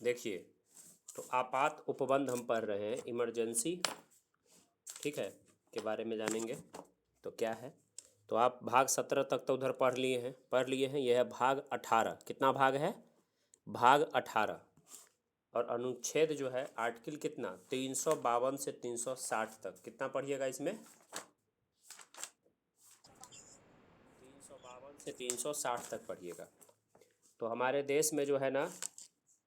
देखिए, तो आपात उपबंध हम पढ़ रहे हैं, इमरजेंसी, ठीक है, के बारे में जानेंगे। तो क्या है, तो आप भाग 17 तक तो उधर पढ़ लिए हैं। यह है भाग 18। कितना भाग है? भाग 18। और अनुच्छेद जो है आर्टिकल कितना 352 से 360 तक, कितना पढ़िएगा इसमें? 352 से 360 तक पढ़िएगा। तो हमारे देश में जो है ना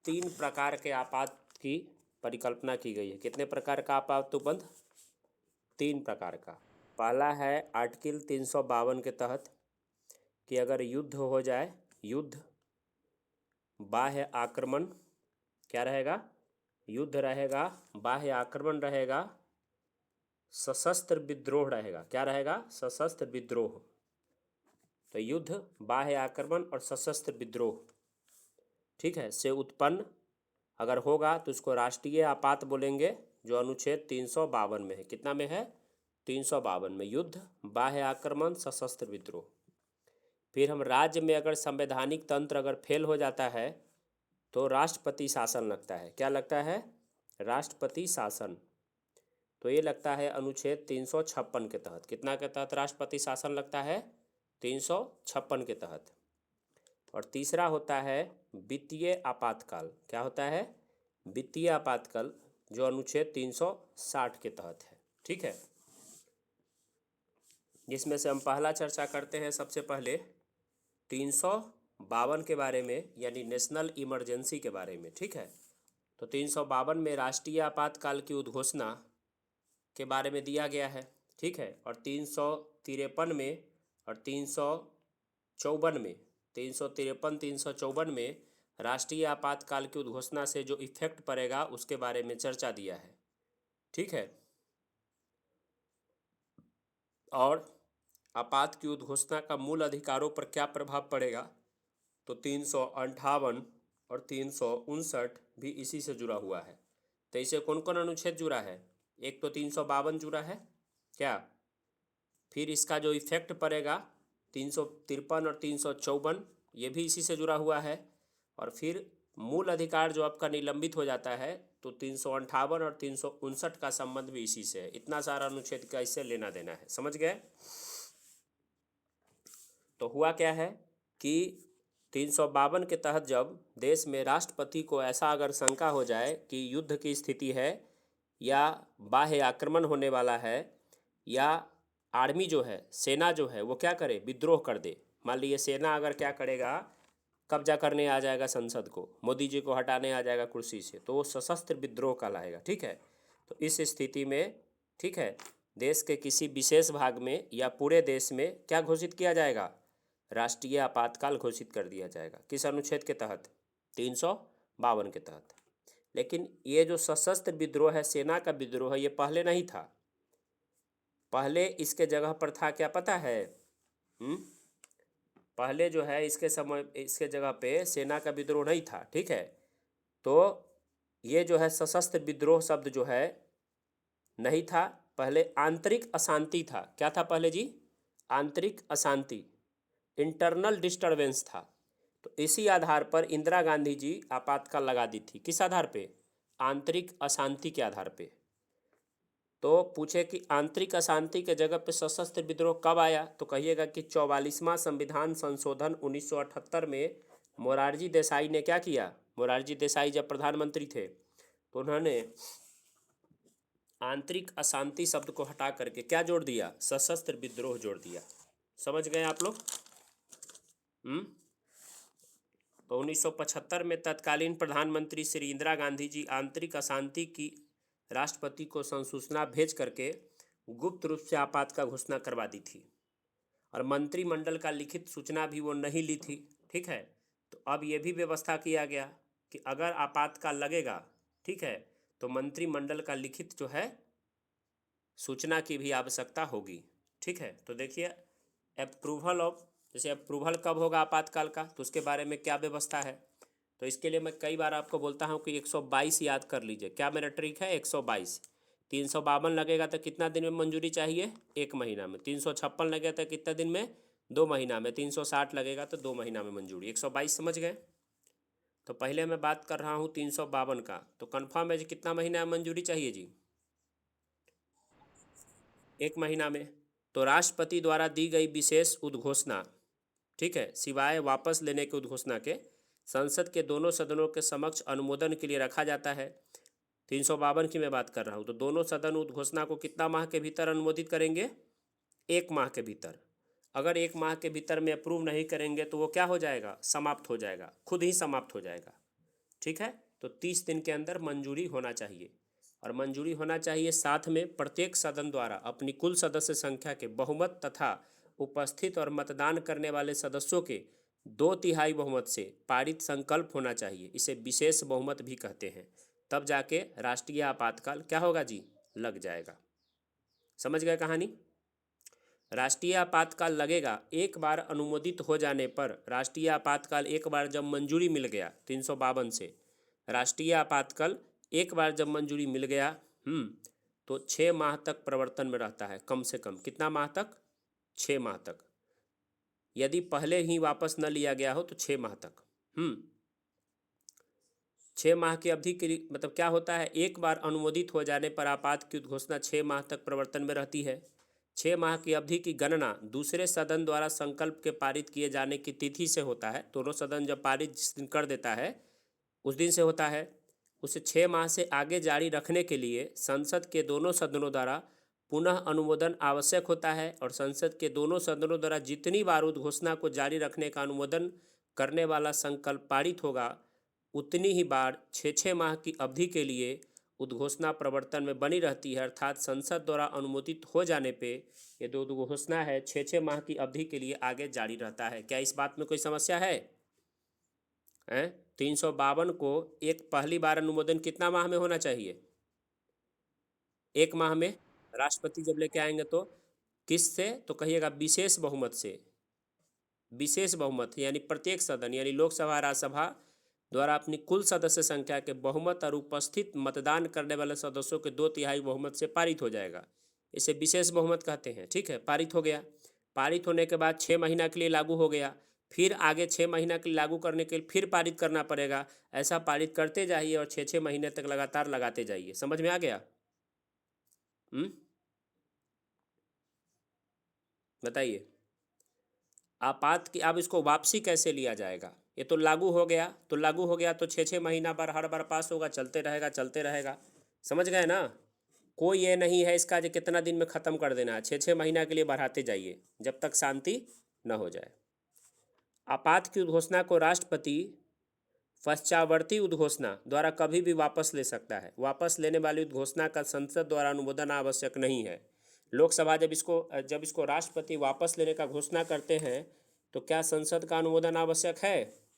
3 प्रकार के आपात की परिकल्पना की गई है। कितने प्रकार का आपात उपबंध? 3 प्रकार का। पहला है आर्टिकल 352 के तहत कि अगर युद्ध हो जाए, युद्ध, बाह्य आक्रमण, क्या रहेगा? युद्ध रहेगा, बाह्य आक्रमण रहेगा, सशस्त्र विद्रोह रहेगा। क्या रहेगा? सशस्त्र विद्रोह। तो युद्ध, बाह्य आक्रमण और सशस्त्र विद्रोह, ठीक है, से उत्पन्न अगर होगा तो उसको राष्ट्रीय आपात बोलेंगे, जो अनुच्छेद 352 में है। कितना में है? 352 में। युद्ध, बाह्य आक्रमण, सशस्त्र विद्रोह। फिर हम राज्य में अगर संवैधानिक तंत्र अगर फेल हो जाता है तो राष्ट्रपति शासन लगता है। क्या लगता है? राष्ट्रपति शासन। तो ये लगता है अनुच्छेद 356 के तहत। कितना के तहत राष्ट्रपति शासन लगता है? 356 के तहत। और तीसरा होता है वित्तीय आपातकाल। क्या होता है? वित्तीय आपातकाल, जो अनुच्छेद 360 के तहत है। ठीक है, जिसमें से हम पहला चर्चा करते हैं सबसे पहले 352 के बारे में, यानी नेशनल इमरजेंसी के बारे में। ठीक है, तो 352 में राष्ट्रीय आपातकाल की उद्घोषणा के बारे में दिया गया है। ठीक है, और 353 में और 354 में, 353 354 में राष्ट्रीय आपातकाल की उद्घोषणा से जो इफेक्ट पड़ेगा उसके बारे में चर्चा दिया है। ठीक है, और आपात की उद्घोषणा का मूल अधिकारों पर क्या प्रभाव पड़ेगा, तो 358 और 359 भी इसी से जुड़ा हुआ है। तो इसे कौन कौन अनुच्छेद जुड़ा है? एक तो 352 जुड़ा है, क्या? फिर इसका जो इफेक्ट पड़ेगा 353 और 354, ये भी इसी से जुड़ा हुआ है। और फिर मूल अधिकार जो आपका निलंबित हो जाता है तो 358 और 359 का संबंध भी इसी से है। इतना सारा अनुच्छेद का इससे लेना देना है, समझ गए? तो हुआ क्या है कि 352 के तहत जब देश में राष्ट्रपति को ऐसा अगर शंका हो जाए कि युद्ध की स्थिति है या बाह्य आक्रमण होने वाला है, या आर्मी जो है, सेना जो है, वो क्या करे, विद्रोह कर दे। मान लीजिए सेना अगर क्या करेगा, कब्जा करने आ जाएगा संसद को, मोदी जी को हटाने आ जाएगा कुर्सी से, तो वो सशस्त्र विद्रोह कहलाएगा। ठीक है, तो इस स्थिति में, ठीक है, देश के किसी विशेष भाग में या पूरे देश में क्या घोषित किया जाएगा? राष्ट्रीय आपातकाल घोषित कर दिया जाएगा। किस अनुच्छेद के तहत? 352 के तहत। लेकिन ये जो सशस्त्र विद्रोह है, सेना का विद्रोह है, ये पहले नहीं था। पहले इसके जगह पर था, क्या पता है? पहले जो है इसके जगह पे सेना का विद्रोह नहीं था। ठीक है, तो ये जो है सशस्त्र विद्रोह शब्द जो है नहीं था, पहले आंतरिक अशांति था। क्या था पहले जी? आंतरिक अशांति, इंटरनल डिस्टरबेंस था। तो इसी आधार पर इंदिरा गांधी जी आपातकाल लगा दी थी। किस आधार पे? आंतरिक अशांति के आधार पे। तो पूछे कि आंतरिक अशांति के जगह पे सशस्त्र विद्रोह कब आया, तो कहिएगा कि 44वां संविधान संशोधन 1978 में मोरारजी देसाई ने क्या किया? मोरारजी देसाई जब प्रधानमंत्री थे तो उन्होंने आंतरिक अशांति शब्द को हटा करके क्या जोड़ दिया? सशस्त्र विद्रोह जोड़ दिया। समझ गए आप लोग? तो 1975 में तत्कालीन प्रधानमंत्री श्री इंदिरा गांधी जी आंतरिक अशांति की राष्ट्रपति को संसूचना भेज करके गुप्त रूप से आपात का घोषणा करवा दी थी, और मंत्रिमंडल का लिखित सूचना भी वो नहीं ली थी। ठीक है, तो अब ये भी व्यवस्था किया गया कि अगर आपातकाल लगेगा, ठीक है, तो मंत्रिमंडल का लिखित जो है सूचना की भी आवश्यकता होगी। ठीक है, तो देखिए अप्रूवल ऑफ, जैसे अप्रूवल कब होगा आपातकाल का, तो उसके बारे में क्या व्यवस्था है। तो इसके लिए मैं कई बार आपको बोलता हूँ कि 122 याद कर लीजिए। क्या मेरा ट्रिक है? 122। 352 लगेगा तो कितना दिन में मंजूरी चाहिए? 1 महीना में। 356 लगेगा तो कितना दिन में? 2 महीना में। 360 लगेगा तो 2 महीना में मंजूरी। 122 समझ गए? तो पहले मैं बात कर रहा हूँ 352 का, तो कन्फर्म है जी कितना महीना मंजूरी चाहिए जी? 1 महीना में। तो राष्ट्रपति द्वारा दी गई विशेष उद्घोषणा, ठीक है, सिवाय वापस लेने के उद्घोषणा के, संसद के दोनों सदनों के समक्ष अनुमोदन के लिए रखा जाता है। 352 की मैं बात कर रहा हूँ। तो दोनों सदन उद्घोषणा को कितना माह के भीतर अनुमोदित करेंगे? 1 माह के भीतर। अगर 1 माह के भीतर में अप्रूव नहीं करेंगे तो वो क्या हो जाएगा? समाप्त हो जाएगा, खुद ही समाप्त हो जाएगा। ठीक है, तो 30 दिन के अंदर मंजूरी होना चाहिए। और मंजूरी होना चाहिए, साथ में प्रत्येक सदन द्वारा अपनी कुल सदस्य संख्या के बहुमत तथा उपस्थित और मतदान करने वाले सदस्यों के 2/3 बहुमत से पारित संकल्प होना चाहिए। इसे विशेष बहुमत भी कहते हैं। तब जाके राष्ट्रीय आपातकाल क्या होगा जी? लग जाएगा। समझ गए कहानी? राष्ट्रीय आपातकाल लगेगा एक बार अनुमोदित हो जाने पर। राष्ट्रीय आपातकाल एक बार जब मंजूरी मिल गया 352 से, राष्ट्रीय आपातकाल एक बार जब मंजूरी मिल गया तो 6 माह तक प्रवर्तन में रहता है। कम से कम कितना माह तक? 6 माह तक। यदि पहले ही वापस न लिया गया हो तो 6 माह तक। 6 माह की अवधि के लिए मतलब क्या होता है? एक बार अनुमोदित हो जाने पर आपात की उद्घोषणा 6 माह तक प्रवर्तन में रहती है। 6 माह की अवधि की गणना दूसरे सदन द्वारा संकल्प के पारित किए जाने की तिथि से होता है। दोनों सदन जब पारित जिस दिन कर देता है उस दिन से होता है। उसे 6 माह से आगे जारी रखने के लिए संसद के दोनों सदनों द्वारा पुनः अनुमोदन आवश्यक होता है। और संसद के दोनों सदनों द्वारा जितनी बार उद्घोषणा को जारी रखने का अनुमोदन करने वाला संकल्प पारित होगा, उतनी ही बार 6 माह की अवधि के लिए उद्घोषणा प्रवर्तन में बनी रहती है। अर्थात संसद द्वारा अनुमोदित हो जाने पे ये दो उद्घोषणा है 6 माह की अवधि के लिए आगे जारी रहता है। क्या इस बात में कोई समस्या है? 352 को एक पहली बार अनुमोदन कितना माह में होना चाहिए? 1 माह में। राष्ट्रपति जब लेके आएंगे तो किससे? तो कहिएगा विशेष बहुमत से। विशेष बहुमत यानी प्रत्येक सदन यानी लोकसभा राज्यसभा द्वारा अपनी कुल सदस्य संख्या के बहुमत और उपस्थित मतदान करने वाले सदस्यों के 2/3 बहुमत से पारित हो जाएगा। इसे विशेष बहुमत कहते हैं। ठीक है, पारित हो गया। पारित होने के बाद 6 महीना के लिए लागू हो गया। फिर आगे 6 महीना के लिए लागू करने के लिए फिर पारित करना पड़ेगा। ऐसा पारित करते जाइए और 6 महीने तक लगातार लगाते जाइए। समझ में आ गया? बताइए। आपात की अब इसको वापसी कैसे लिया जाएगा? ये तो लागू हो गया, तो लागू हो गया तो 6 महीना बार हर बार पास होगा, चलते रहेगा चलते रहेगा। समझ गए ना? कोई ये नहीं है इसका जो कितना दिन में ख़त्म कर देना है। 6 महीना के लिए बढ़ाते जाइए जब तक शांति न हो जाए। आपात की उद्घोषणा को राष्ट्रपति पश्चावर्ती उद्घोषणा द्वारा कभी भी वापस ले सकता है। वापस लेने वाली उद्घोषणा का संसद द्वारा अनुमोदन आवश्यक नहीं है। लोकसभा जब इसको राष्ट्रपति वापस लेने का घोषणा करते हैं तो क्या संसद का अनुमोदन आवश्यक है?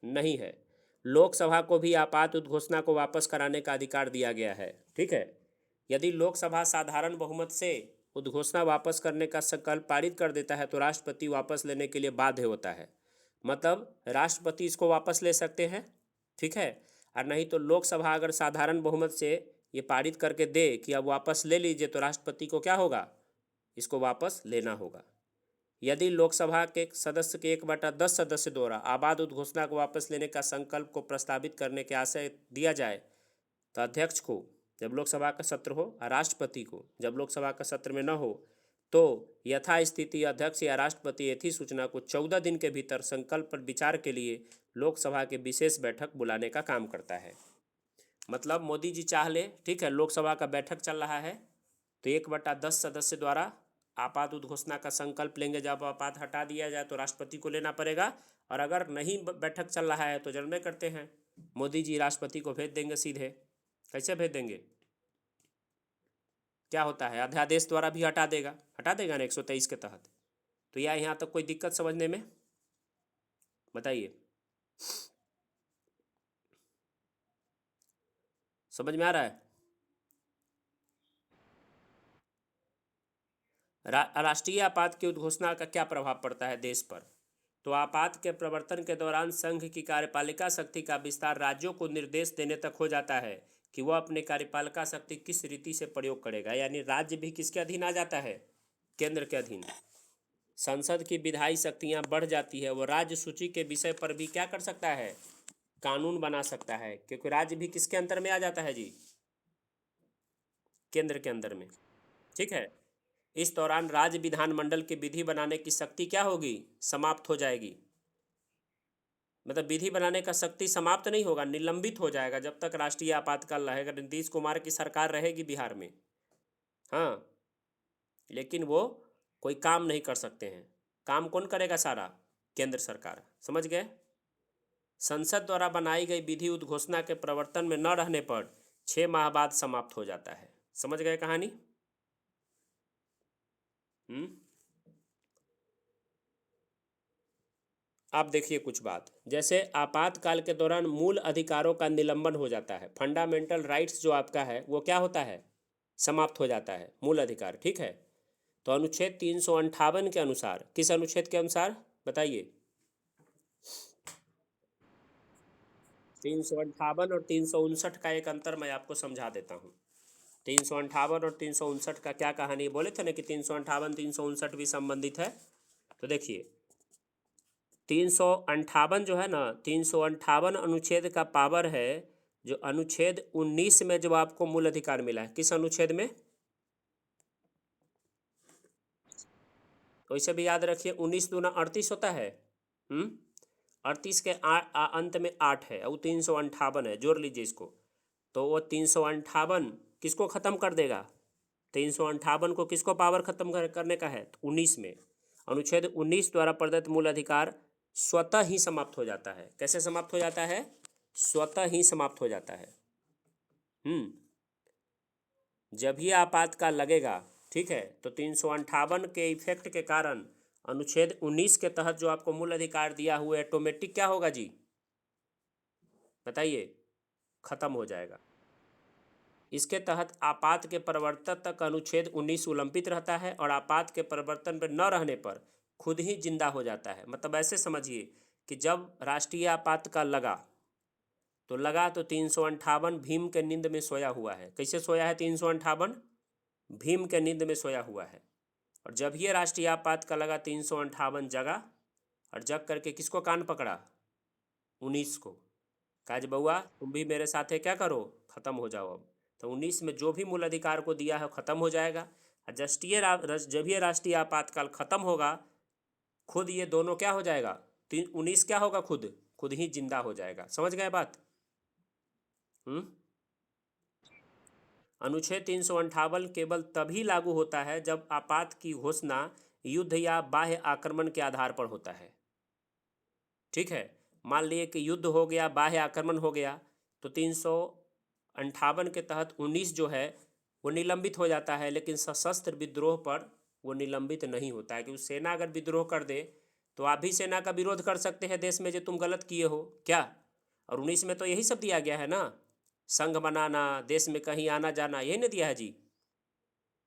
नहीं है। लोकसभा को भी आपात उद्घोषणा को वापस कराने का अधिकार दिया गया है। ठीक है, यदि लोकसभा साधारण बहुमत से उद्घोषणा वापस करने का संकल्प पारित कर देता है तो राष्ट्रपति वापस लेने के लिए बाध्य होता है। मतलब राष्ट्रपति इसको वापस ले सकते हैं। ठीक है, और नहीं तो लोकसभा अगर साधारण बहुमत से ये पारित करके दे कि अब वापस ले लीजिए तो राष्ट्रपति को क्या होगा? इसको वापस लेना होगा। यदि लोकसभा के सदस्य के 1/10 सदस्य द्वारा आपात उद्घोषणा को वापस लेने का संकल्प को प्रस्तावित करने के आशय दिया जाए तो अध्यक्ष को जब लोकसभा का सत्र हो और राष्ट्रपति को जब लोकसभा का सत्र में न हो तो यथास्थिति अध्यक्ष या राष्ट्रपति ऐसी सूचना को 14 दिन के भीतर संकल्प पर विचार के लिए लोकसभा के विशेष बैठक बुलाने का काम करता है। मतलब मोदी जी चाह ले, ठीक है, लोकसभा का बैठक चल रहा है तो 1/10 सदस्य द्वारा आपात उद्घोषणा का संकल्प लेंगे। जब आपात हटा दिया जाए तो राष्ट्रपति को लेना पड़ेगा। और अगर नहीं बैठक चल रहा है तो जनरल करते हैं मोदी जी राष्ट्रपति को भेज देंगे सीधे। कैसे भेज देंगे? क्या होता है, अध्यादेश द्वारा भी हटा देगा ना 123 के तहत। तो या यहाँ तक कोई दिक्कत समझने में? बताइए, समझ में आ रहा है? राष्ट्रीय आपात की उद्घोषणा का क्या प्रभाव पड़ता है देश पर? तो आपात के प्रवर्तन के दौरान संघ की कार्यपालिका शक्ति का विस्तार राज्यों को निर्देश देने तक हो जाता है कि वह अपने कार्यपालिका शक्ति किस रीति से प्रयोग करेगा। यानी राज्य भी किसके अधीन आ जाता है? केंद्र के अधीन। संसद की विधायी शक्तियां बढ़ जाती है। वो राज्य सूची के विषय पर भी क्या कर सकता है? कानून बना सकता है, क्योंकि राज्य भी किसके अंतर में आ जाता है जी? केंद्र के अंदर में। ठीक है। इस दौरान राज्य विधानमंडल की विधि बनाने की शक्ति क्या होगी? समाप्त हो जाएगी। मतलब विधि बनाने का शक्ति समाप्त नहीं होगा, निलंबित हो जाएगा जब तक राष्ट्रीय आपातकाल रहेगा, नीतीश कुमार की सरकार रहेगी बिहार में। हाँ, लेकिन वो कोई काम नहीं कर सकते हैं। काम कौन करेगा सारा? केंद्र सरकार। समझ गए? संसद द्वारा बनाई गई विधि उद्घोषणा के प्रवर्तन में न रहने पर 6 माह बाद समाप्त हो जाता है। समझ गए कहानी? आप देखिए कुछ बात, जैसे आपातकाल के दौरान मूल अधिकारों का निलंबन हो जाता है। फंडामेंटल राइट्स जो आपका है वो क्या होता है? समाप्त हो जाता है, मूल अधिकार। ठीक है। तो अनुच्छेद 358 के अनुसार, किस अनुच्छेद के अनुसार बताइए? 358 और 359 का एक अंतर मैं आपको समझा देता हूँ। 358 और 359 का क्या कहानी? बोले थे ना कि 358 359 भी संबंधित है। तो देखिए 358 जो है ना, 358 अनुच्छेद का पावर है जो अनुच्छेद 19 में जो आपको मूल अधिकार मिला है। किस अनुच्छेद में? तो इसे भी याद रखिए, 19 दूना 38 होता है। 38 के अंत में 8 है, और 358 है, जोड़ लीजिए इसको। तो वो 358 किसको ख़त्म कर देगा? 358 को किसको पावर खत्म करने का है? 19 में। अनुच्छेद 19 द्वारा प्रदत्त मूल अधिकार स्वतः ही समाप्त हो जाता है। कैसे समाप्त हो जाता है? स्वतः ही समाप्त हो जाता है। जब ही आपातकाल लगेगा, ठीक है, तो 358 के इफेक्ट के कारण अनुच्छेद 19 के तहत जो आपको मूल अधिकार दिया हुआ है ऑटोमेटिक क्या होगा जी? बताइए। खत्म हो जाएगा। इसके तहत आपात के प्रवर्तन तक अनुच्छेद 19 उल्लंघित रहता है और आपात के प्रवर्तन पर न रहने पर खुद ही जिंदा हो जाता है। मतलब ऐसे समझिए कि जब राष्ट्रीय आपातकाल लगा तो 358 भीम के नींद में सोया हुआ है। कैसे सोया है 358? भीम के नींद में सोया हुआ है। और जब ये राष्ट्रीय आपातकाल लगा 358 जगा, और जग करके किसको कान पकड़ा? 19 को। काज बउआ तुम भी मेरे साथ है, क्या करो, ख़त्म हो जाओ अब। तो 19 में जो भी मूल अधिकार को दिया है ख़त्म हो जाएगा। और जब ये राष्ट्रीय आपातकाल ख़त्म होगा, खुद ये दोनों क्या हो जाएगा? 19 क्या होगा? खुद खुद ही जिंदा हो जाएगा। समझ गए बात? अनुच्छेद 358 केवल तभी लागू होता है जब आपात की घोषणा युद्ध या बाह्य आक्रमण के आधार पर होता है। ठीक है। मान लिए कि युद्ध हो गया, बाह्य आक्रमण हो गया, तो 358 के तहत 19 जो है वो निलंबित हो जाता है। लेकिन सशस्त्र विद्रोह पर वो निलंबित नहीं होता है, क्योंकि सेना अगर विद्रोह कर दे तो आप भी सेना का विरोध कर सकते हैं देश में जो तुम गलत किए हो क्या। और 19 में तो यही सब दिया गया है ना, संघ बनाना, देश में कहीं आना जाना, यही ना दिया है जी।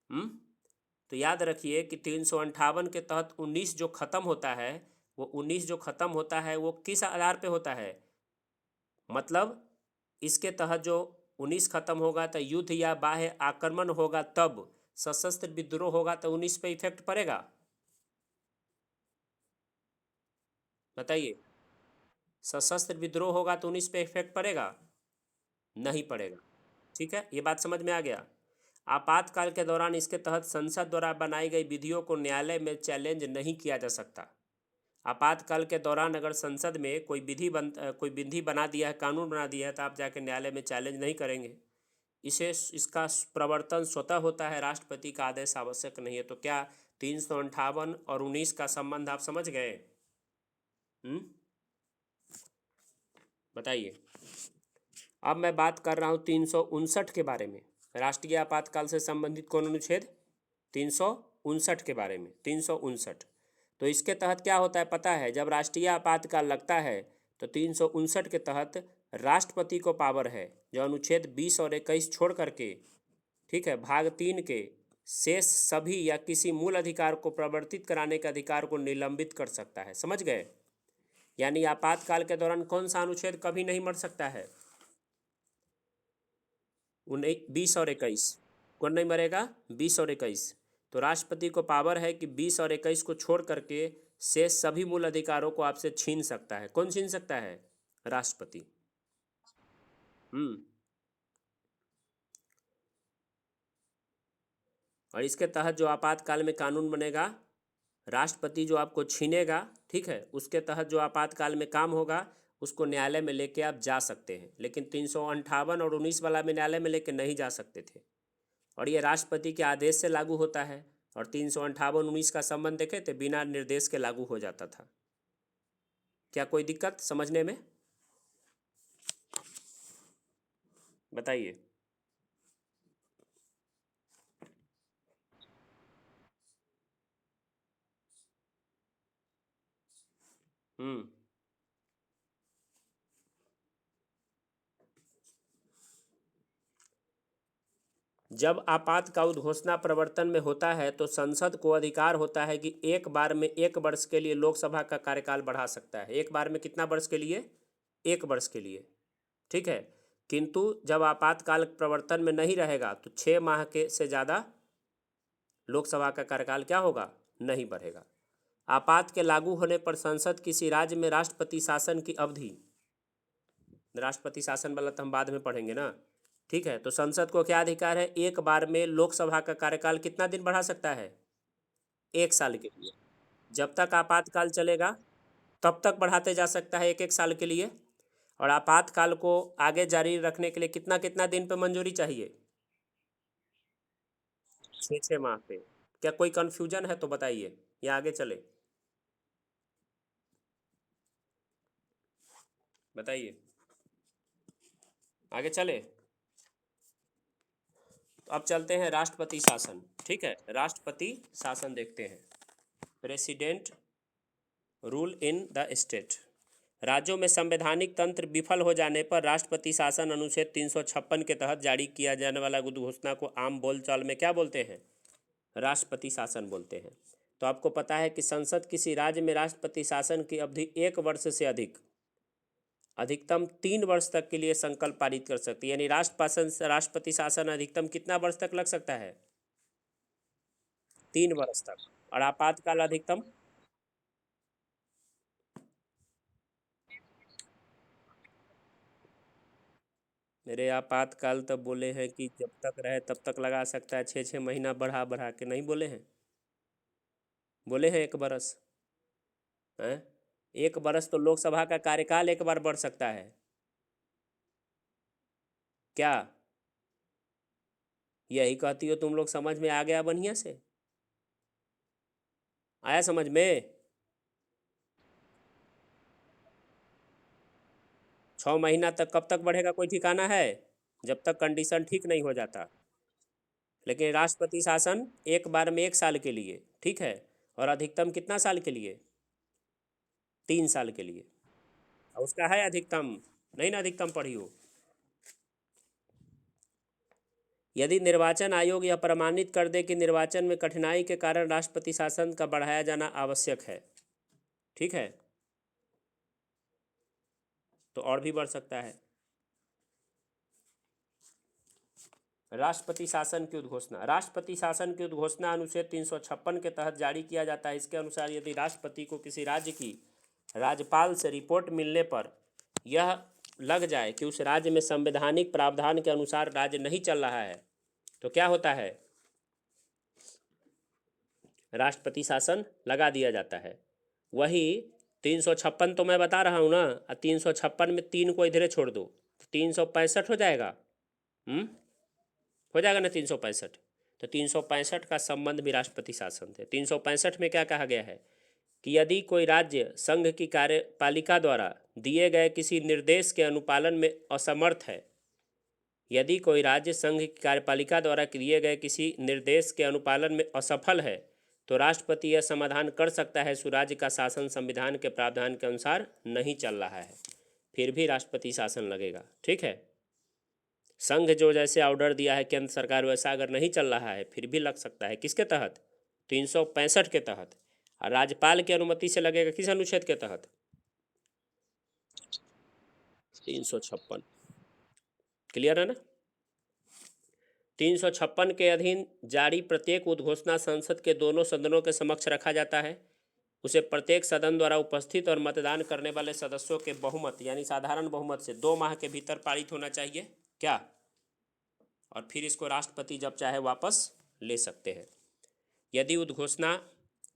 तो याद रखिए कि 358 के तहत 19 जो ख़त्म होता है, वो 19 जो ख़त्म होता है वो किस आधार पे होता है? मतलब इसके तहत जो 19 ख़त्म होगा तो युद्ध या बाह्य आक्रमण होगा, तब सशस्त्र विद्रोह होगा तो 19 पे इफेक्ट पड़ेगा? बताइए। सशस्त्र विद्रोह होगा तो 19 पे इफेक्ट पड़ेगा? नहीं पड़ेगा। ठीक है, ये बात समझ में आ गया। आपातकाल के दौरान इसके तहत संसद द्वारा बनाई गई विधियों को न्यायालय में चैलेंज नहीं किया जा सकता। आपातकाल के दौरान अगर संसद में कोई विधि बना दिया है, कानून बना दिया है, तो आप जाके न्यायालय में चैलेंज नहीं करेंगे। इसका प्रवर्तन स्वतः होता है, राष्ट्रपति का आदेश आवश्यक नहीं है। तो क्या 358 और 19 का संबंध आप समझ गए? बताइए। अब मैं बात कर रहा हूँ 359 के बारे में। राष्ट्रीय आपातकाल से संबंधित कौन अनुच्छेद? 359 के बारे में। 359 तो इसके तहत क्या होता है पता है? जब राष्ट्रीय आपातकाल लगता है तो 359 के तहत राष्ट्रपति को पावर है जो अनुच्छेद 20 और 21 छोड़ करके, ठीक है, भाग 3 के शेष सभी या किसी मूल अधिकार को प्रवर्तित कराने के अधिकार को निलंबित कर सकता है। समझ गए? यानी आपातकाल के दौरान कौन सा अनुच्छेद कभी नहीं मर सकता है? 20 और 21। कौन नहीं मरेगा? 20 और 21। तो राष्ट्रपति को पावर है कि 20 और 21 को छोड़ करके शेष सभी मूल अधिकारों को आपसे छीन सकता है। कौन छीन सकता है? राष्ट्रपति। हम्म। और इसके तहत जो आपातकाल में कानून बनेगा, राष्ट्रपति जो आपको छीनेगा, ठीक है, उसके तहत जो आपातकाल में काम होगा उसको न्यायालय में लेके आप जा सकते हैं। लेकिन 358 और 19 वाला में न्यायालय में लेके नहीं जा सकते थे, और ये राष्ट्रपति के आदेश से लागू होता है। और 358-19 का संबंध देखे तो बिना निर्देश के लागू हो जाता था। क्या कोई दिक्कत समझने में? बताइए। हम्म। जब आपात का उद्घोषणा प्रवर्तन में होता है तो संसद को अधिकार होता है कि एक बार में 1 वर्ष के लिए लोकसभा का कार्यकाल बढ़ा सकता है। एक बार में कितना वर्ष के लिए? 1 वर्ष के लिए, ठीक है। किंतु जब आपातकाल प्रवर्तन में नहीं रहेगा तो 6 माह के से ज़्यादा लोकसभा का कार्यकाल क्या होगा? नहीं बढ़ेगा। आपात के लागू होने पर संसद किसी राज्य में राष्ट्रपति शासन की अवधि, राष्ट्रपति शासन वाला तो हम बाद में पढ़ेंगे ना, ठीक है। तो संसद को क्या अधिकार है? एक बार में लोकसभा का कार्यकाल कितना दिन बढ़ा सकता है? 1 साल के लिए। जब तक आपातकाल चलेगा तब तक बढ़ाते जा सकता है, एक एक साल के लिए। और आपातकाल को आगे जारी रखने के लिए कितना कितना दिन पे मंजूरी चाहिए? 6 6 माह पे। क्या कोई कन्फ्यूजन है तो बताइए, या आगे चले? बताइए, आगे चले। तो अब चलते हैं राष्ट्रपति शासन, ठीक है। राष्ट्रपति शासन देखते हैं। President rule in the state. राज्यों में संवैधानिक तंत्र विफल हो जाने पर राष्ट्रपति शासन अनुच्छेद 356 के तहत जारी किया जाने वाला उद्घोषणा को आम बोलचाल में क्या बोलते हैं? राष्ट्रपति शासन बोलते हैं। तो आपको पता है कि संसद किसी राज्य में राष्ट्रपति शासन की अवधि 1 वर्ष से अधिक अधिकतम 3 वर्ष तक के लिए संकल्प पारित कर सकती है। यानी राष्ट्रपति शासन अधिकतम कितना वर्ष तक लग सकता है? 3 वर्ष तक। और आपातकाल अधिकतम? मेरे आपातकाल तब बोले हैं कि जब तक रहे तब तक लगा सकता है, 6 6 महीना बढ़ा बढ़ा के नहीं बोले हैं? बोले हैं 1 बरस, हैं? 1 बरस तो लोकसभा का कार्यकाल एक बार बढ़ सकता है। क्या यही कहती हो तुम लोग? समझ में आ गया बढ़िया से? आया समझ में? 6 महीना तक कब तक बढ़ेगा कोई ठिकाना है? जब तक कंडीशन ठीक नहीं हो जाता। लेकिन राष्ट्रपति शासन एक बार में 1 साल के लिए, ठीक है। और अधिकतम कितना साल के लिए? 3 साल के लिए। और उसका है अधिकतम, नहीं ना अधिकतम पढ़ी हो। यदि निर्वाचन आयोग यह प्रमाणित कर दे कि निर्वाचन में कठिनाई के कारण राष्ट्रपति शासन का बढ़ाया जाना आवश्यक है, ठीक है, तो और भी बढ़ सकता है। राष्ट्रपति शासन की उद्घोषणा। राष्ट्रपति शासन की उद्घोषणा अनुच्छेद 356 के तहत जारी किया जाता है। इसके अनुसार यदि राष्ट्रपति को किसी राज्य की राज्यपाल से रिपोर्ट मिलने पर यह लग जाए कि उस राज्य में संवैधानिक प्रावधान के अनुसार राज्य नहीं चल रहा है, तो क्या होता है? राष्ट्रपति शासन लगा दिया जाता है। वही 356 तो मैं बता रहा हूँ ना, 356 में 3 को इधरे छोड़ दो तो 365 हो जाएगा। हो जाएगा ना 365? तो 365 का संबंध भी राष्ट्रपति शासन थे। 365 में क्या कहा गया है कि यदि कोई राज्य संघ की कार्यपालिका द्वारा दिए गए किसी निर्देश के अनुपालन में असमर्थ है, यदि कोई राज्य संघ की कार्यपालिका द्वारा दिए गए किसी निर्देश के अनुपालन में असफल है तो राष्ट्रपति यह समाधान कर सकता है उस राज्य का शासन संविधान के प्रावधान के अनुसार नहीं चल रहा है, फिर भी राष्ट्रपति शासन लगेगा, ठीक है। संघ जो जैसे ऑर्डर दिया है केंद्र सरकार वैसा अगर नहीं चल रहा है फिर भी लग सकता है। किसके तहत? 365 के तहत। और राज्यपाल की अनुमति से लगेगा किस अनुच्छेद के तहत? 356। क्लियर है ना? 356 के अधीन जारी प्रत्येक उद्घोषणा संसद के दोनों सदनों के समक्ष रखा जाता है। उसे प्रत्येक सदन द्वारा उपस्थित और मतदान करने वाले सदस्यों के बहुमत यानी साधारण बहुमत से 2 माह के भीतर पारित होना चाहिए क्या, और फिर इसको राष्ट्रपति जब चाहे वापस ले सकते हैं। यदि उद्घोषणा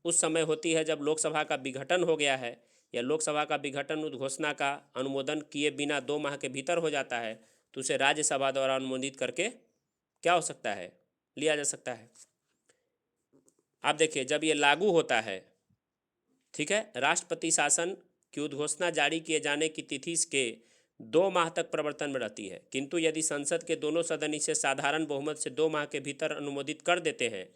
उस समय होती है जब लोकसभा का विघटन हो गया है या लोकसभा का विघटन उद्घोषणा का अनुमोदन किए बिना 2 माह के भीतर हो जाता है तो उसे राज्यसभा द्वारा अनुमोदित करके क्या हो सकता है, लिया जा सकता है। आप देखिए जब ये लागू होता है, ठीक है, राष्ट्रपति शासन की उद्घोषणा जारी किए जाने की तिथि के 2 माह तक प्रवर्तन में रहती है, किंतु यदि संसद के दोनों सदन इसे साधारण बहुमत से 2 माह के भीतर अनुमोदित कर देते हैं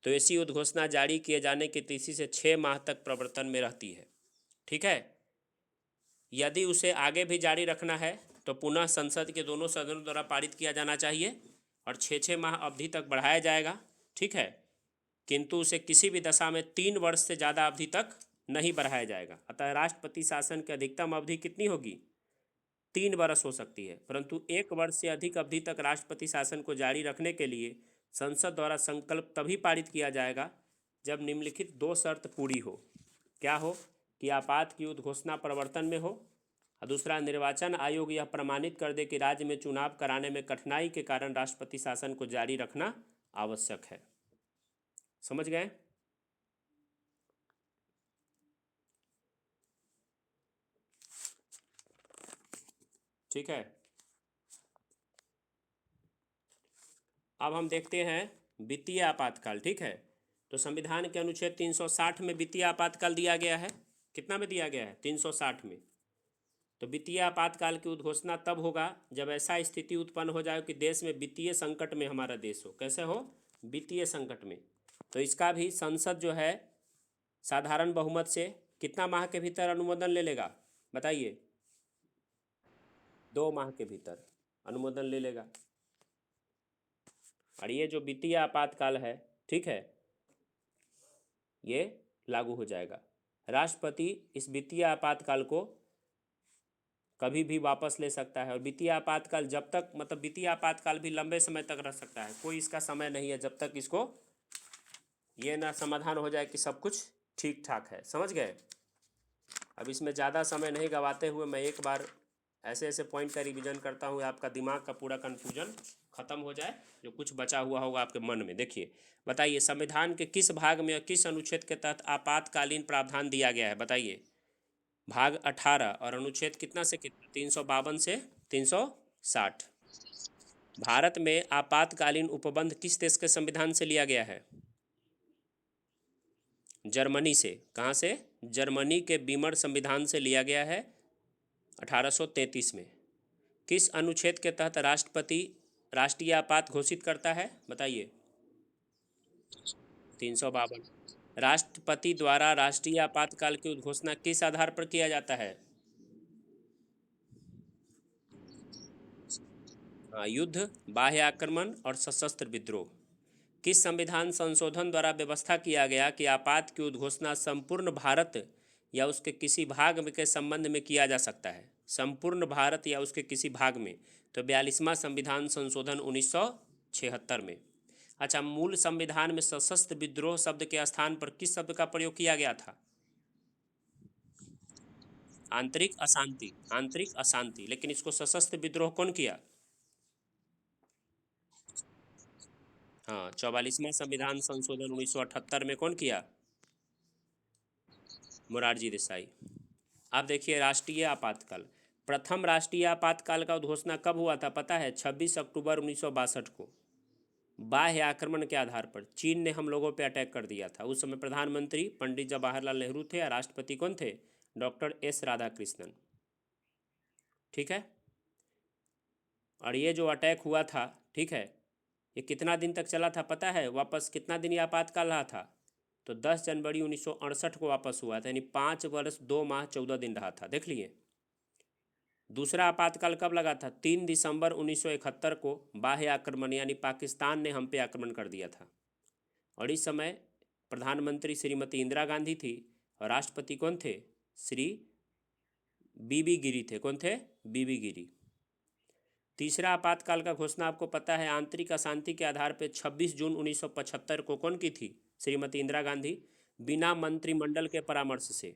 तो ऐसी उद्घोषणा जारी किए जाने की तिथि से 6 माह तक प्रवर्तन में रहती है। ठीक है, यदि उसे आगे भी जारी रखना है तो पुनः संसद के दोनों सदनों द्वारा पारित किया जाना चाहिए और 6 माह अवधि तक बढ़ाया जाएगा। ठीक है, किंतु उसे किसी भी दशा में 3 वर्ष से ज़्यादा अवधि तक नहीं बढ़ाया जाएगा। अतः राष्ट्रपति शासन की अधिकतम अवधि कितनी होगी, 3 वर्ष हो सकती है, परंतु 1 वर्ष से अधिक अवधि तक राष्ट्रपति शासन को जारी रखने के लिए संसद द्वारा संकल्प तभी पारित किया जाएगा जब निम्नलिखित 2 शर्त पूरी हो। क्या हो कि आपात की उद्घोषणा प्रवर्तन में हो और दूसरा निर्वाचन आयोग यह प्रमाणित कर दे कि राज्य में चुनाव कराने में कठिनाई के कारण राष्ट्रपति शासन को जारी रखना आवश्यक है। समझ गए? ठीक है, अब हम देखते हैं वित्तीय आपातकाल। ठीक है, तो संविधान के अनुच्छेद 360 में वित्तीय आपातकाल दिया गया है। कितना में दिया गया है? 360 में। तो वित्तीय आपातकाल की उद्घोषणा तब होगा जब ऐसा स्थिति उत्पन्न हो जाए कि देश में वित्तीय संकट में हमारा देश हो। कैसे हो? वित्तीय संकट में। तो इसका भी संसद जो है साधारण बहुमत से कितना माह के भीतर अनुमोदन ले लेगा, बताइए? 2 माह के भीतर अनुमोदन ले लेगा। और ये जो वित्तीय आपातकाल है, ठीक है, ये लागू हो जाएगा। राष्ट्रपति इस वित्तीय आपातकाल को कभी भी वापस ले सकता है और वित्तीय आपातकाल जब तक, मतलब वित्तीय आपातकाल भी लंबे समय तक रह सकता है, कोई इसका समय नहीं है जब तक इसको ये ना समाधान हो जाए कि सब कुछ ठीक ठाक है। समझ गए? अब इसमें ज़्यादा समय नहीं गवाते हुए मैं एक बार ऐसे ऐसे पॉइंट का रिवीजन करता हूँ, आपका दिमाग का पूरा कन्फ्यूजन खत्म हो जाए, जो कुछ बचा हुआ होगा आपके मन में। देखिए, बताइए संविधान के किस भाग में और किस अनुच्छेद के तहत आपातकालीन प्रावधान दिया गया है, बताइए? भाग 18 और अनुच्छेद कितना से कितना? 352 से 360। भारत में आपातकालीन उपबंध किस देश के संविधान से लिया गया है? जर्मनी से। कहाँ से? जर्मनी के बीमर संविधान से लिया गया है 1833 में। किस अनुच्छेद के तहत राष्ट्रपति राष्ट्रीय आपात घोषित करता है, बताइए? 352। राष्ट्रपति द्वारा राष्ट्रीय आपातकाल की उद्घोषणा किस आधार पर किया जाता है? युद्ध, बाह्य आक्रमण और सशस्त्र विद्रोह। किस संविधान संशोधन द्वारा व्यवस्था किया गया कि आपात की उद्घोषणा संपूर्ण भारत या उसके किसी भाग में के संबंध में किया जा सकता है? संपूर्ण भारत या उसके किसी भाग में। तो 42वां संविधान संशोधन 1976 में। अच्छा, मूल संविधान में सशस्त्र विद्रोह शब्द के स्थान पर किस शब्द का प्रयोग किया गया था? आंतरिक अशांति। आंतरिक अशांति। लेकिन इसको सशस्त्र विद्रोह कौन किया? हाँ, 44वां संविधान संशोधन 1978 में कौन किया? मोरारजी देसाई। आप देखिए राष्ट्रीय आपातकाल। प्रथम राष्ट्रीय आपातकाल का उद्घोषणा कब हुआ था, पता है? 26 अक्टूबर 1962 को। बाह्य आक्रमण के आधार पर चीन ने हम लोगों पे अटैक कर दिया था। उस समय प्रधानमंत्री पंडित जवाहरलाल नेहरू थे और राष्ट्रपति कौन थे? Doctor S Radhakrishnan. ठीक है, और ये जो अटैक हुआ था, ठीक है, ये कितना दिन तक चला था पता है? वापस कितना दिन ये आपातकाल रहा था? तो 10 जनवरी 1968 को वापस हुआ था, यानी 5 वर्ष 2 माह 14 दिन रहा था। देख लिए। दूसरा आपातकाल कब लगा था? 3 दिसंबर 1971 को बाह्य आक्रमण, यानी पाकिस्तान ने हम पे आक्रमण कर दिया था और इस समय प्रधानमंत्री श्रीमती इंदिरा गांधी थी और राष्ट्रपति कौन थे? श्री बीबी गिरी थे। कौन थे? बीबी गिरी। तीसरा आपातकाल का घोषणा आपको पता है आंतरिक अशांति के आधार पर 26 जून 1975 को कौन की थी? श्रीमती इंदिरा गांधी। बिना मंत्रिमंडल के परामर्श से।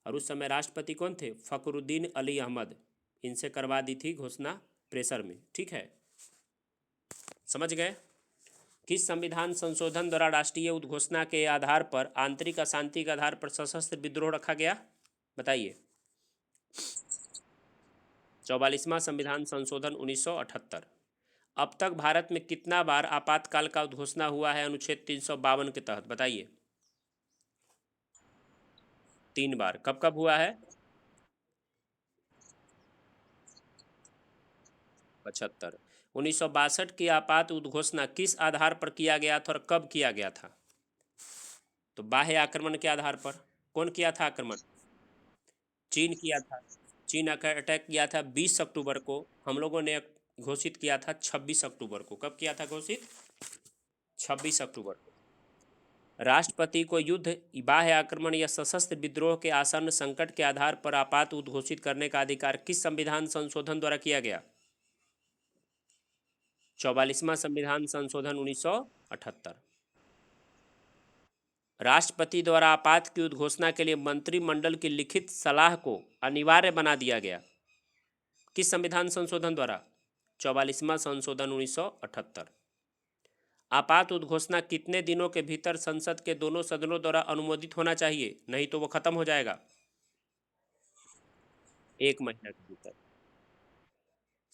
और उस समय राष्ट्रपति कौन थे? फखरुद्दीन अली अहमद। इनसे करवा दी थी घोषणा प्रेशर में। ठीक है, समझ गए? किस संविधान संशोधन द्वारा राष्ट्रीय उद्घोषणा के आधार पर आंतरिक अशांति के आधार पर सशस्त्र विद्रोह रखा गया? बताइए। 44वां संविधान संशोधन 1978। अब तक भारत में कितना बार आपातकाल का उद्घोषणा हुआ है अनुच्छेद 352 के तहत? बताइए। 3 बार। कब कब हुआ है? 75। 1962 की आपात उद्घोषणा किस आधार पर किया गया था और कब किया गया था? तो बाह्य आक्रमण के आधार पर। कौन किया था आक्रमण? चीन किया था। चीन अटैक किया था 20 अक्टूबर को। हम लोगों ने घोषित किया था 26 अक्टूबर को। कब किया था घोषित? 26 अक्टूबर को। राष्ट्रपति को युद्ध, बाह्य आक्रमण या सशस्त्र विद्रोह के आसन्न संकट के आधार पर आपात उद्घोषित करने का अधिकार किस संविधान संशोधन द्वारा किया गया? 44वां संविधान संशोधन 1978। राष्ट्रपति द्वारा आपात की उद्घोषणा के लिए मंत्रिमंडल की लिखित सलाह को अनिवार्य बना दिया गया किस संविधान संशोधन द्वारा? 44वां संशोधन 1978। आपात उद्घोषणा कितने दिनों के भीतर संसद के दोनों सदनों द्वारा अनुमोदित होना चाहिए, नहीं तो वो खत्म हो जाएगा? 1 महीना के भीतर।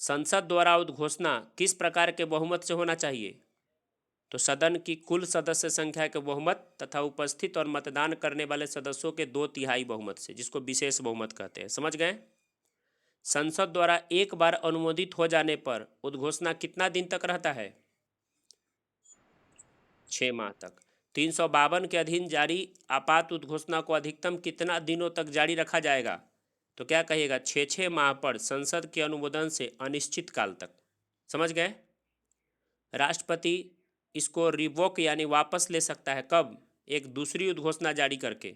संसद द्वारा उद्घोषणा किस प्रकार के बहुमत से होना चाहिए? तो सदन की कुल सदस्य संख्या के बहुमत तथा उपस्थित और मतदान करने वाले सदस्यों के 2/3 बहुमत से, जिसको विशेष बहुमत कहते हैं। समझ गए? संसद द्वारा एक बार अनुमोदित हो जाने पर उद्घोषणा कितना दिन तक रहता है? 6 माह तक। 352 के अधीन जारी आपात उद्घोषणा को अधिकतम कितना दिनों तक जारी रखा जाएगा? तो क्या कहिएगा? 6 माह पर संसद के अनुमोदन से अनिश्चित काल तक। समझ गए? राष्ट्रपति इसको रिवोक यानी वापस ले सकता है। कब? एक दूसरी उद्घोषणा जारी करके।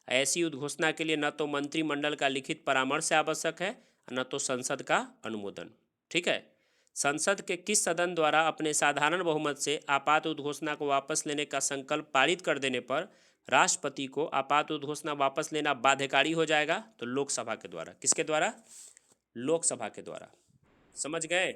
ऐसी उद्घोषणा के लिए न तो मंत्रिमंडल का लिखित परामर्श आवश्यक है, न तो संसद का अनुमोदन। ठीक है। संसद के किस सदन द्वारा अपने साधारण बहुमत से आपात उद्घोषणा को वापस लेने का संकल्प पारित कर देने पर राष्ट्रपति को आपात उद्घोषणा वापस लेना बाध्यकारी हो जाएगा? तो लोकसभा के द्वारा। किसके द्वारा? लोकसभा के द्वारा। समझ गए?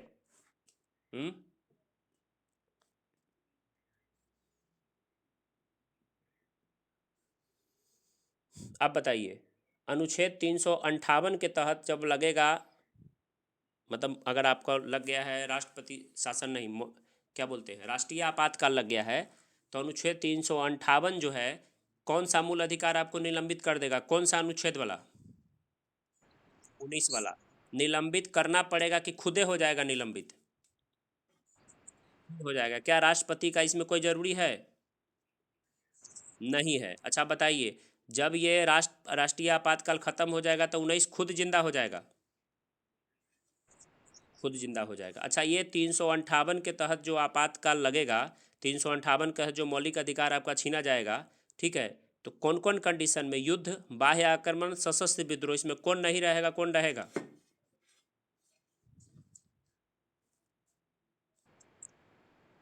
अब बताइए, अनुच्छेद 358 के तहत जब लगेगा, मतलब अगर आपका लग गया है राष्ट्रपति शासन, नहीं क्या बोलते हैं, राष्ट्रीय आपातकाल लग गया है, तो अनुच्छेद 358 जो है कौन सा मूल अधिकार आपको निलंबित कर देगा? कौन सा अनुच्छेद वाला? 19 वाला। निलंबित करना पड़ेगा कि खुदे हो जाएगा निलंबित? हो जाएगा। क्या राष्ट्रपति का इसमें कोई जरूरी है? नहीं है। अच्छा बताइए, जब ये राष्ट्रीय आपातकाल खत्म हो जाएगा तो 19 खुद जिंदा हो जाएगा? खुद जिंदा हो जाएगा। अच्छा, ये 358 के तहत जो आपातकाल लगेगा, 358 का जो मौलिक अधिकार आपका छीना जाएगा, ठीक है, तो कौन कौन कंडीशन में? युद्ध, बाह्य आक्रमण, सशस्त्र विद्रोह, इसमें कौन नहीं रहेगा, कौन रहेगा?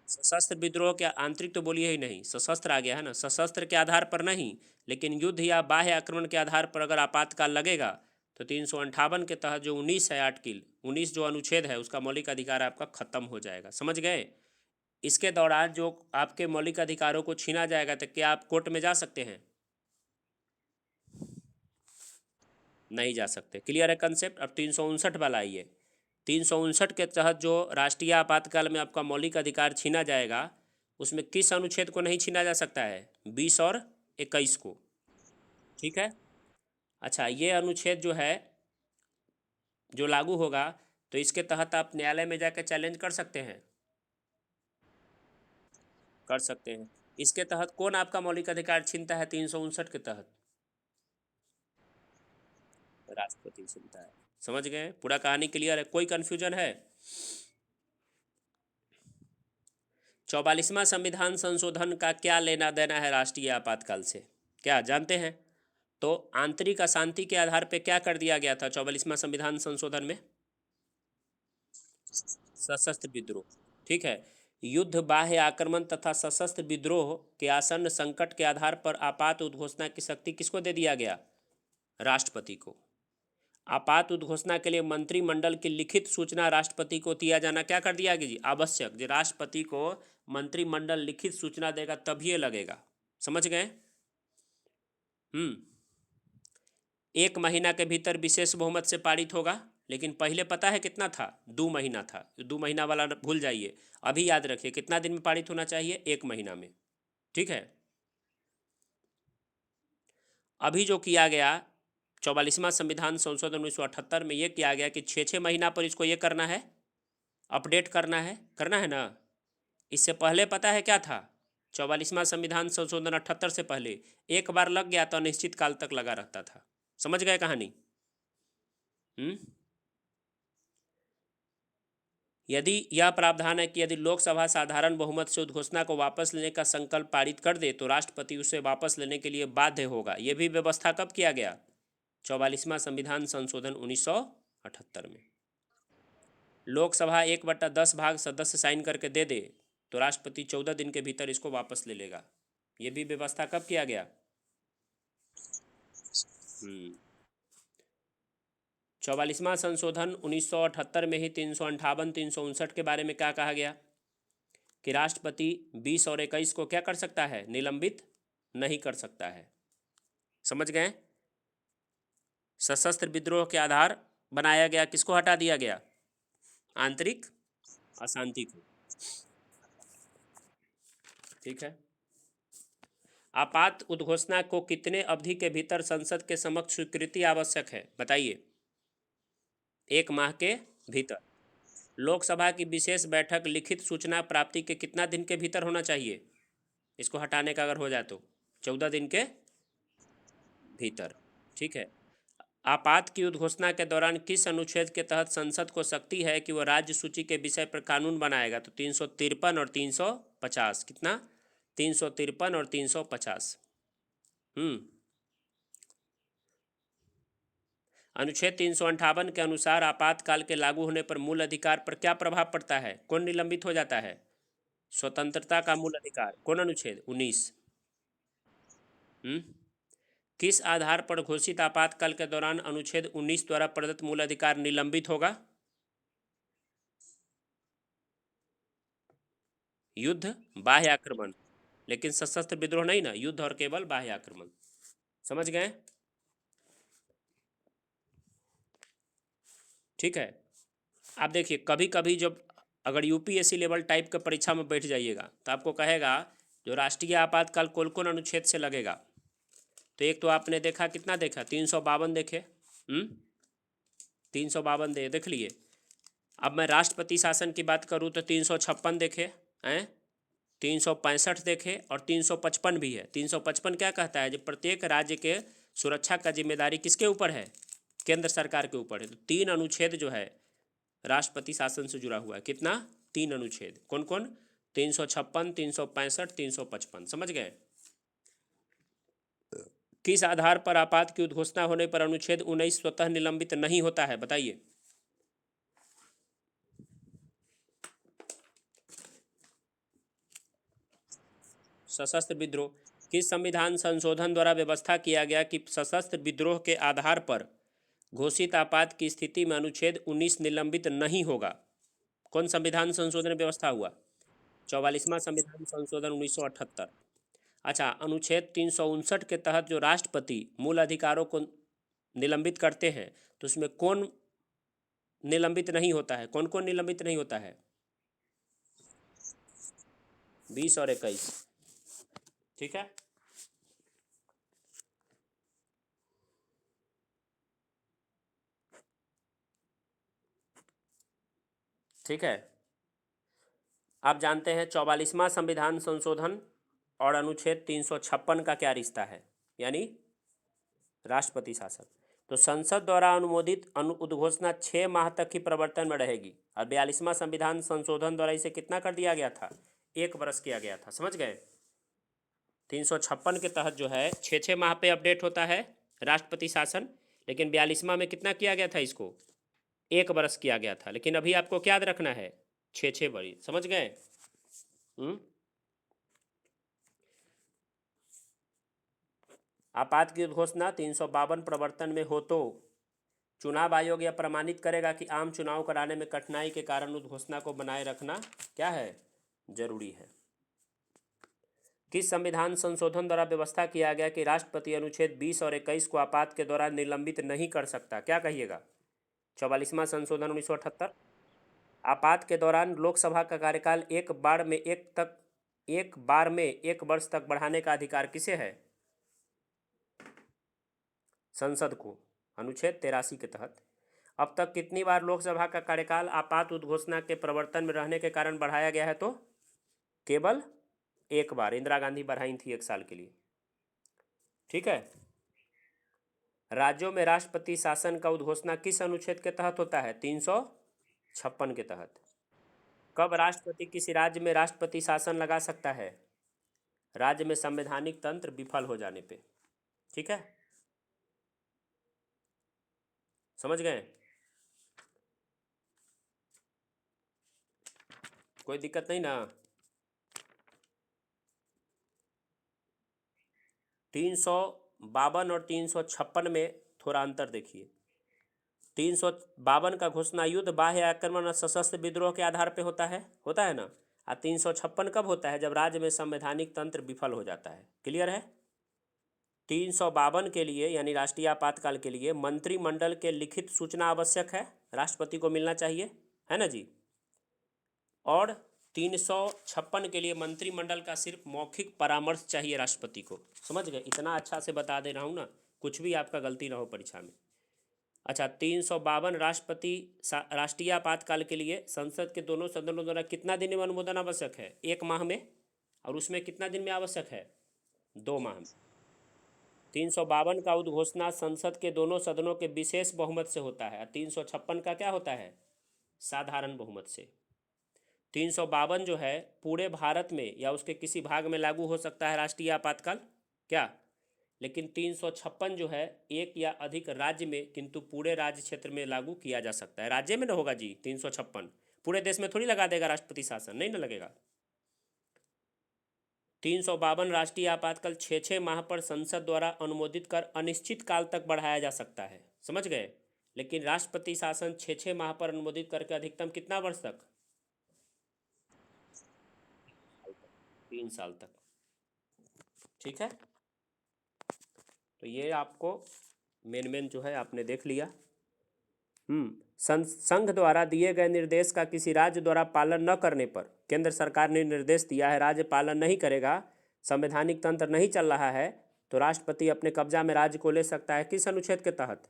सशस्त्र विद्रोह के आंतरिक तो बोलिए ही नहीं, सशस्त्र आ गया है ना, सशस्त्र के आधार पर नहीं, लेकिन युद्ध या बाह्य आक्रमण के आधार पर अगर आपातकाल लगेगा तो 358 के तहत जो 19 है, आर्टिकल 19 जो अनुच्छेद है, उसका मौलिक अधिकार आपका खत्म हो जाएगा। समझ गए? इसके दौरान जो आपके मौलिक अधिकारों को छीना जाएगा तो क्या आप कोर्ट में जा सकते हैं? नहीं जा सकते। क्लियर है कंसेप्ट? अब 359 वाला आइए। 359 के तहत जो राष्ट्रीय आपातकाल में आपका मौलिक अधिकार छीना जाएगा, उसमें किस अनुच्छेद को नहीं छीना जा सकता है? 20 और 21 को। ठीक है। अच्छा, ये अनुच्छेद जो है, जो लागू होगा, तो इसके तहत आप न्यायालय में जाकर चैलेंज कर सकते हैं? कर सकते हैं। इसके तहत कौन आपका मौलिक अधिकार छीनता है 359 के तहत? राष्ट्रपति छीनता है। समझ गए? पूरा कहानी क्लियर है? कोई कंफ्यूजन है? 44वां संविधान संशोधन का क्या लेना देना है राष्ट्रीय आपातकाल से, क्या जानते हैं? तो आंतरिक अशांति के आधार पर क्या कर दिया गया था 44वां संविधान संशोधन में? सशस्त्र विद्रोह। ठीक है। युद्ध, बाह्य आक्रमण तथा सशस्त्र विद्रोह के आसन्न संकट के आधार पर आपात उद्घोषणा की शक्ति किसको दे दिया गया? राष्ट्रपति को। आपात उद्घोषणा के लिए मंत्रिमंडल की लिखित सूचना राष्ट्रपति को दिया जाना क्या कर दिया गया जी? आवश्यक। जो राष्ट्रपति को मंत्रिमंडल लिखित सूचना देगा तभी ये लगेगा। समझ गए? 1 महीना के भीतर विशेष बहुमत से पारित होगा, लेकिन पहले पता है कितना था? 2 महीना था। 2 महीना वाला भूल जाइए, अभी याद रखिए कितना दिन में पारित होना चाहिए? 1 महीना में। ठीक है। अभी जो किया गया 44वां संविधान संशोधन 1978 में ये किया गया कि 6-6 महीना पर इसको ये करना है, अपडेट करना है ना। इससे पहले पता है क्या था? 44वां संविधान संशोधन 78 से पहले एक बार लग गया तो अनिश्चित काल तक लगा रहता था। समझ गए कहानी? यदि यह प्रावधान है कि यदि लोकसभा साधारण बहुमत से उद्घोषणा को वापस लेने का संकल्प पारित कर दे तो राष्ट्रपति उसे वापस लेने के लिए बाध्य होगा। यह भी व्यवस्था कब किया गया? 44वां संविधान संशोधन 1978 में। लोकसभा 1/10 भाग सदस्य साइन करके दे दे तो राष्ट्रपति 14 दिन के भीतर इसको वापस ले लेगा। यह भी व्यवस्था कब किया गया? 44वां संशोधन 1978 में ही 358, 359 के बारे में क्या कहा गया कि राष्ट्रपति 20 और 21 को क्या कर सकता है? निलंबित नहीं कर सकता है। समझ गए? सशस्त्र विद्रोह के आधार बनाया गया, किसको हटा दिया गया? आंतरिक अशांति को। ठीक है। आपात उद्घोषणा को कितने अवधि के भीतर संसद के समक्ष स्वीकृति आवश्यक है? बताइए। 1 माह के भीतर। लोकसभा की विशेष बैठक लिखित सूचना प्राप्ति के कितना दिन के भीतर होना चाहिए? इसको हटाने का अगर हो जाए तो 14 दिन के भीतर। ठीक है। आपात की उद्घोषणा के दौरान किस अनुच्छेद के तहत संसद को शक्ति है कि वह राज्य सूची के विषय पर कानून बनाएगा? तो 353 और 350। कितना? 353 और 350। अनुच्छेद 358 के अनुसार आपातकाल के लागू होने पर मूल अधिकार पर क्या प्रभाव पड़ता है? कौन निलंबित हो जाता है? स्वतंत्रता का मूल अधिकार। कौन अनुच्छेद? 19। किस आधार पर घोषित आपातकाल के दौरान अनुच्छेद 19 द्वारा प्रदत्त मूल अधिकार निलंबित होगा? युद्ध, बाह्य आक्रमण, लेकिन सशस्त्र विद्रोह नहीं ना, युद्ध और केवल बाह्य आक्रमण। समझ गए? ठीक है। आप देखिए कभी कभी जब अगर यूपीएससी लेवल टाइप के परीक्षा में बैठ जाइएगा तो आपको कहेगा जो राष्ट्रीय आपातकाल कौन कौन अनुच्छेद से लगेगा। तो एक तो आपने देखा, कितना देखा? 352 देखे। 352 देख लिए। अब मैं राष्ट्रपति शासन की बात करूँ तो 356 देखे हैं, 365 देखे और 355 भी है। 355 क्या कहता है? जो प्रत्येक राज्य के सुरक्षा का जिम्मेदारी किसके ऊपर है? केंद्र सरकार के ऊपर है। तो 3 अनुच्छेद जो है राष्ट्रपति शासन से जुड़ा हुआ है। कितना? 3 अनुच्छेद। कौन कौन? 356, 365, 355। समझ गए? किस आधार पर आपात की उद्घोषणा होने पर अनुच्छेद 19 स्वतः निलंबित नहीं होता है? बताइए। सशस्त्र विद्रोह। किस संविधान संशोधन द्वारा व्यवस्था किया गया कि सशस्त्र विद्रोह के आधार पर घोषित आपात की स्थिति में अनुच्छेद 19 निलंबित नहीं होगा? कौन संविधान संशोधन व्यवस्था हुआ? 44वां संविधान संशोधन 1978। अच्छा, अनुच्छेद 359 के तहत जो राष्ट्रपति मूल अधिकारों को निलंबित करते हैं तो उसमें कौन निलंबित नहीं होता है? कौन कौन निलंबित नहीं होता है? 20 और 21। ठीक है। ठीक है। आप जानते हैं 44वां संविधान संशोधन और अनुच्छेद 356 का क्या रिश्ता है? यानी राष्ट्रपति शासन। तो संसद द्वारा अनुमोदित उद्घोषणा 6 माह तक ही प्रवर्तन में रहेगी और 42वां संविधान संशोधन द्वारा इसे कितना कर दिया गया था? 1 वर्ष किया गया था। समझ गए? 356 के तहत जो है 6-6 माह पे अपडेट होता है राष्ट्रपति शासन, लेकिन 42वां में कितना किया गया था? इसको 1 वर्ष किया गया था। लेकिन अभी आपको क्या याद रखना है? 6-6 वर्ष। समझ गए? हम्म? आपात की घोषणा 352 प्रवर्तन में हो तो चुनाव आयोग यह प्रमाणित करेगा कि आम चुनाव कराने में कठिनाई के कारण उस घोषणा को बनाए रखना क्या है, जरूरी है। किस संविधान संशोधन द्वारा व्यवस्था किया गया कि राष्ट्रपति अनुच्छेद 20 और 21 को आपात के दौरान निलंबित नहीं कर सकता, क्या कहिएगा? 44वां संशोधन 1978। आपात के दौरान लोकसभा का कार्यकाल एक बार में 1 वर्ष तक बढ़ाने का अधिकार किसे है? संसद को, अनुच्छेद 83 के तहत। अब तक कितनी बार लोकसभा का कार्यकाल आपात उद्घोषणा के प्रवर्तन में रहने के कारण बढ़ाया गया है? तो केवल 1 बार, इंदिरा गांधी बढ़ाई थी 1 साल के लिए। ठीक है। राज्यों में राष्ट्रपति शासन का उद्घोषणा किस अनुच्छेद के तहत होता है? 356 के तहत। कब राष्ट्रपति किसी राज्य में राष्ट्रपति शासन लगा सकता है? राज्य में संवैधानिक तंत्र विफल हो जाने पे। ठीक है, समझ गए? कोई दिक्कत नहीं ना? 352 और 356 में थोड़ा अंतर देखिए। 352 का घोषणा युद्ध, बाह्य आक्रमण और सशस्त्र विद्रोह के आधार पे होता है ना। और 356 कब होता है? जब राज्य में संवैधानिक तंत्र विफल हो जाता है। क्लियर है? 352 के लिए यानी राष्ट्रीय आपातकाल के लिए मंत्रिमंडल के लिखित सूचना आवश्यक है, राष्ट्रपति को मिलना चाहिए, है ना जी। और 356 के लिए मंत्रिमंडल का सिर्फ मौखिक परामर्श चाहिए राष्ट्रपति को। समझ गए? इतना अच्छा से बता दे रहा हूँ ना, कुछ भी आपका गलती ना हो परीक्षा में। अच्छा, 352 राष्ट्रीय आपातकाल के लिए संसद के दोनों सदनों द्वारा कितना दिन में अनुमोदन आवश्यक है? 1 माह में। और उसमें कितना दिन में आवश्यक है? 2 माह में। 352 का उद्घोषणा संसद के दोनों सदनों के विशेष बहुमत से होता है। 356 का क्या होता है? साधारण बहुमत से। 352 जो है पूरे भारत में या उसके किसी भाग में लागू हो सकता है राष्ट्रीय आपातकाल, क्या? लेकिन 356 जो है एक या अधिक राज्य में, किंतु पूरे राज्य क्षेत्र में लागू किया जा सकता है। राज्य में ना होगा जी 356, पूरे देश में थोड़ी लगा देगा राष्ट्रपति शासन, नहीं ना लगेगा। 352 राष्ट्रीय आपातकाल 6 माह पर संसद द्वारा अनुमोदित कर अनिश्चित काल तक बढ़ाया जा सकता है। समझ गए? लेकिन राष्ट्रपति शासन 6 माह पर अनुमोदित करके अधिकतम कितना वर्ष तक? 3 साल तक। ठीक है, तो ये आपको मेन जो है आपने देख लिया। संघ द्वारा दिए गए निर्देश का किसी राज्य द्वारा पालन न करने पर केंद्र सरकार ने निर्देश दिया है, राज्य पालन नहीं करेगा, संवैधानिक तंत्र नहीं चल रहा है, तो राष्ट्रपति अपने कब्जा में राज्य को ले सकता है। किस अनुच्छेद के तहत?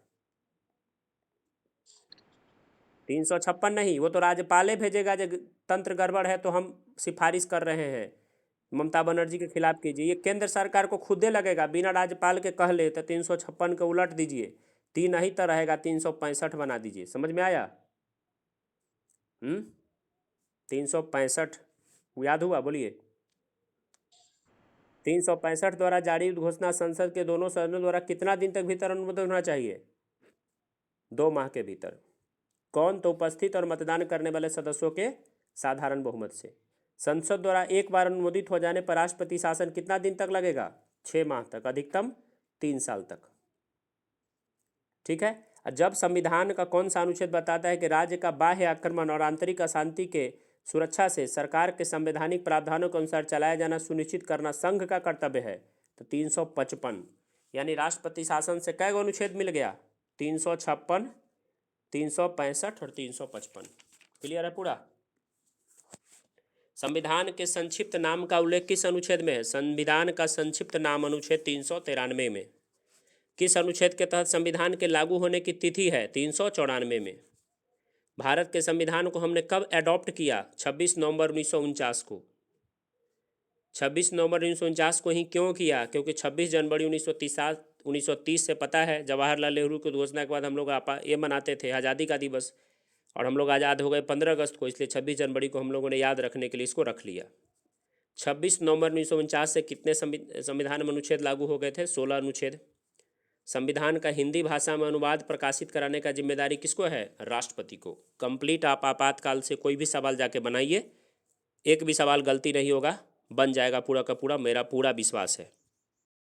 356 नहीं, वो तो राज्यपाल भेजेगा। जब तंत्र गड़बड़ है तो हम सिफारिश कर रहे हैं ममता बनर्जी के खिलाफ कीजिए। ये केंद्र सरकार को खुदे लगेगा, बिना राज्यपाल के कह ले तो 356 को उलट दीजिए, 3 ही तो रहेगा, 365 बना दीजिए। समझ में आया? 365 याद हुआ? बोलिए। 365 द्वारा जारी घोषणा संसद के दोनों सदनों द्वारा कितना दिन तक भीतर अनुमोदन होना चाहिए? 2 माह के भीतर। कौन? तो उपस्थित और मतदान करने वाले सदस्यों के साधारण बहुमत से। संसद द्वारा एक बार अनुमोदित हो जाने पर राष्ट्रपति शासन कितना दिन तक लगेगा? 6 माह तक, अधिकतम 3 साल तक। ठीक है। जब संविधान का कौन सा अनुच्छेद बताता है कि राज्य का बाह्य आक्रमण और आंतरिक अशांति के सुरक्षा से सरकार के संवैधानिक प्रावधानों के अनुसार चलाया जाना सुनिश्चित करना संघ का कर्तव्य है? तो 355। यानी राष्ट्रपति शासन से कै गो अनुच्छेद मिल गया? 356, 365 और 355। क्लियर है पूरा? संविधान के संक्षिप्त नाम का उल्लेख किस अनुच्छेद में है? संविधान का संक्षिप्त नाम अनुच्छेद 393 में। किस अनुच्छेद के तहत संविधान के लागू होने की तिथि है? 394 में। भारत के संविधान को हमने कब एडॉप्ट किया? 26 नवंबर 1949 को। 26 नवंबर 1949 को ही क्यों किया? क्योंकि 26 जनवरी 1930 से पता है जवाहरलाल नेहरू की घोषणा के बाद हम लोग ये मनाते थे आज़ादी का दिवस, और हम लोग आज़ाद हो गए 15 अगस्त को, इसलिए 26 जनवरी को हम लोगों ने याद रखने के लिए इसको रख लिया। 26 नवंबर 1949 से कितने संविधान में अनुच्छेद लागू हो गए थे? 16 अनुच्छेद। संविधान का हिंदी भाषा में अनुवाद प्रकाशित कराने का जिम्मेदारी किसको है? राष्ट्रपति को। कंप्लीट आप आपातकाल से कोई भी सवाल जाके बनाइए, एक भी सवाल गलती नहीं होगा, बन जाएगा पूरा का पूरा, मेरा पूरा विश्वास है।